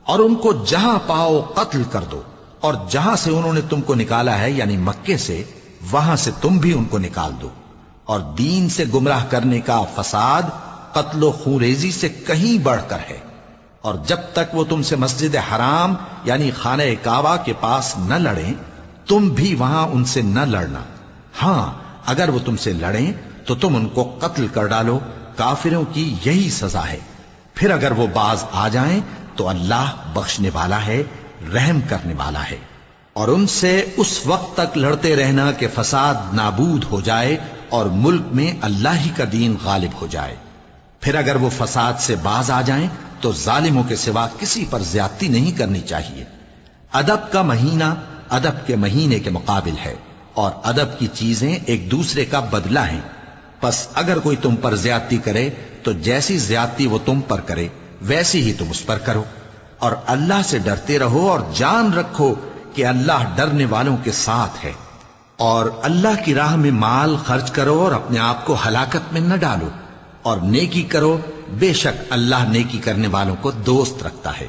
اور ان کو جہاں پاؤ قتل کر دو، اور جہاں سے انہوں نے تم کو نکالا ہے یعنی مکے سے، وہاں سے تم بھی ان کو نکال دو۔ اور دین سے گمراہ کرنے کا فساد قتل و خونریزی سے کہیں بڑھ کر ہے۔ اور جب تک وہ تم سے مسجد حرام یعنی خانہ کعبہ کے پاس نہ لڑیں، تم بھی وہاں ان سے نہ لڑنا۔ ہاں اگر وہ تم سے لڑیں تو تم ان کو قتل کر ڈالو، کافروں کی یہی سزا ہے۔ پھر اگر وہ باز آ جائیں تو اللہ بخشنے والا ہے، رحم کرنے والا ہے۔ اور ان سے اس وقت تک لڑتے رہنا کہ فساد نابود ہو جائے اور ملک میں اللہ ہی کا دین غالب ہو جائے۔ پھر اگر وہ فساد سے باز آ جائیں تو ظالموں کے سوا کسی پر زیادتی نہیں کرنی چاہیے۔ ادب کا مہینہ ادب کے مہینے کے مقابل ہے، اور ادب کی چیزیں ایک دوسرے کا بدلہ ہیں۔ پس اگر کوئی تم پر زیادتی کرے تو جیسی زیادتی وہ تم پر کرے ویسی ہی تم اس پر کرو، اور اللہ سے ڈرتے رہو اور جان رکھو کہ اللہ ڈرنے والوں کے ساتھ ہے۔ اور اللہ کی راہ میں مال خرچ کرو اور اپنے آپ کو ہلاکت میں نہ ڈالو، اور نیکی کرو، بے شک اللہ نیکی کرنے والوں کو دوست رکھتا ہے۔